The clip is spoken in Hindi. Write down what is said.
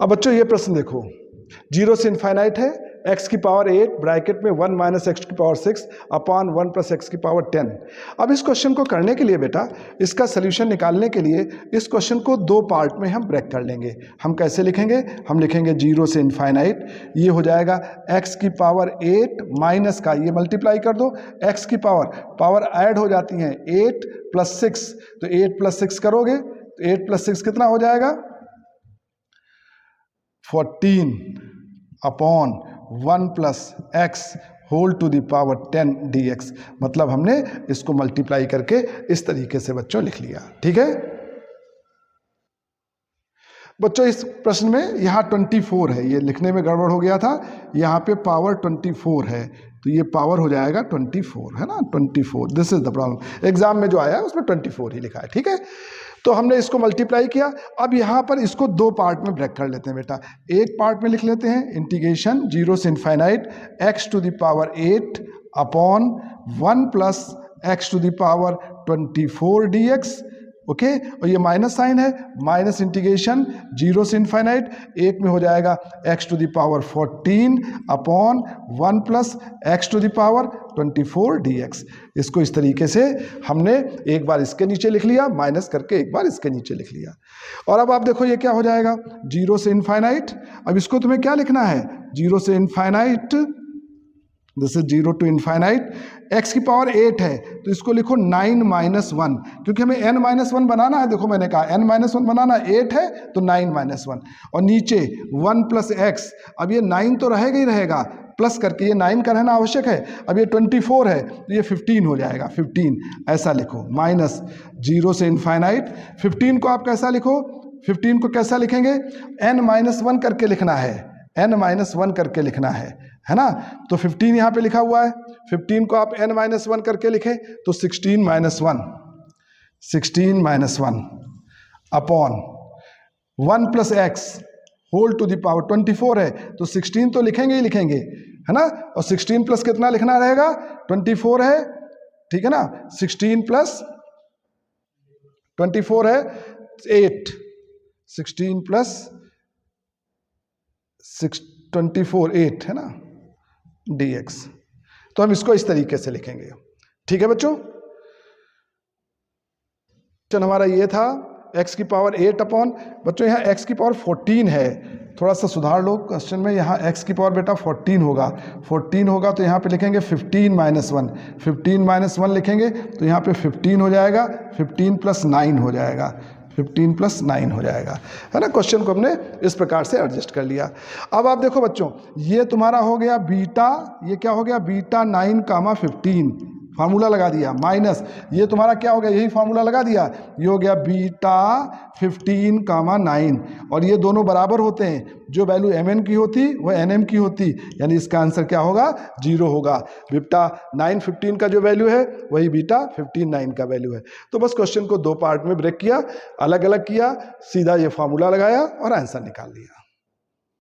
अब बच्चों ये प्रश्न देखो, 0 से इनफाइनाइट है, x की पावर 8 ब्रैकेट में 1 माइनस एक्स की पावर 6 अपॉन 1 प्लस एक्स की पावर 10। अब इस क्वेश्चन को करने के लिए बेटा, इसका सोल्यूशन निकालने के लिए इस क्वेश्चन को दो पार्ट में हम ब्रेक कर लेंगे। हम कैसे लिखेंगे? हम लिखेंगे 0 से इनफाइनाइट, ये हो जाएगा x की पावर 8 माइनस का, ये मल्टीप्लाई कर दो, x की पावर ऐड हो जाती हैं 8 प्लस 6, तो 8 प्लस 6 करोगे तो 8 प्लस 6 कितना हो जाएगा? 14 upon 1 plus X whole to the power 10 dx। मतलब हमने इसको मल्टीप्लाई करके इस तरीके से बच्चों लिख लिया। ठीक है बच्चों, इस प्रश्न में यहाँ 24 है, ये लिखने में गड़बड़ हो गया था, यहाँ पे पावर 24 है, तो ये पावर हो जाएगा 24, है ना, 24। This is the problem, exam में जो आया है उसमें 24 ही लिखा है। ठीक है, तो हमने इसको मल्टीप्लाई किया। अब यहाँ पर इसको दो पार्ट में ब्रेक कर लेते हैं बेटा। एक पार्ट में लिख लेते हैं इंटीग्रेशन 0 से infinite x to the power 8 upon 1 plus X to the power 24 dx। Okay, और ये माइनस साइन है, माइनस इंटीग्रेशन 0 से इनफाइनाइट, एक में हो जाएगा x to the power 14 upon 1 plus X to the power 24 dx। इसको इस तरीके से हमने एक बार इसके नीचे लिख लिया, माइनस करके एक बार इसके नीचे लिख लिया। और अब आप देखो ये क्या हो जाएगा, 0 से इनफाइनाइट। अब इसको तुम्हें क्या लिखना है? 0 से infinite, this is 0 to infinite, x की पावर 8 है तो इसको लिखो 9 माइनस 1, क्योंकि हमें n माइनस 1 बनाना है। देखो मैंने कहा n माइनस 1 बनाना, 8 है तो 9 माइनस 1, और नीचे 1 प्लस एक्स। अब ये 9 तो रहेगा ही रहेगा, प्लस करके ये 9 का रहना आवश्यक है। अब ये 24 है तो ये 15 हो जाएगा, 15 ऐसा लिखो, माइनस 0 से इनफाइनाइट। 15 को आप कैसा लिखो? 15 को कैसा लिखेंगे? n माइनस 1 करके लिखना है, n माइनस 1 करके लिखना है ना। तो 15 यहाँ पे लिखा हुआ है, 15 को आप n माइनस 1 करके लिखें तो 16 minus 1, 16 minus 1 upon 1 plus X whole to the power 24 है तो 16 तो लिखेंगे ही लिखेंगे, है ना। और 16 प्लस कितना लिखना रहेगा? 24 है, ठीक है ना। 16 प्लस 24 है 8, 16 प्लस 24 8, है ना, dx। तो हम इसको इस तरीके से लिखेंगे। ठीक है बच्चों, हमारा ये था x की पावर 8 अपॉन, बच्चों यहाँ x की पावर 14 है, थोड़ा सा सुधार लो क्वेश्चन में। यहाँ x की पावर बेटा 14 होगा, 14 होगा तो यहाँ पे लिखेंगे 15 माइनस 1, 15 माइनस 1 लिखेंगे तो यहाँ पे 15 हो जाएगा, 15 प्लस 9 हो जाएगा, 15 प्लस 9 हो जाएगा, है ना। क्वेश्चन को हमने इस प्रकार से एडजस्ट कर लिया। अब आप देखो बच्चों, ये तुम्हारा हो गया बीटा, ये क्या हो गया? बीटा 9 कामा 15, फार्मूला लगा दिया, माइनस ये तुम्हारा क्या हो गया? यही फार्मूला लगा दिया, ये हो गया बीटा 15 कामा 9, और ये दोनों बराबर होते हैं, जो वैल्यू mn की होती वह nm की होती, यानी इसका आंसर क्या होगा? 0 होगा। बीटा 9 15 का जो वैल्यू है वही बीटा 15 9 का वैल्यू है। तो बस क्वेश्चन को दो पार्ट में ब्रेक किया, अलग अलग किया, सीधा ये फार्मूला लगाया और आंसर निकाल लिया।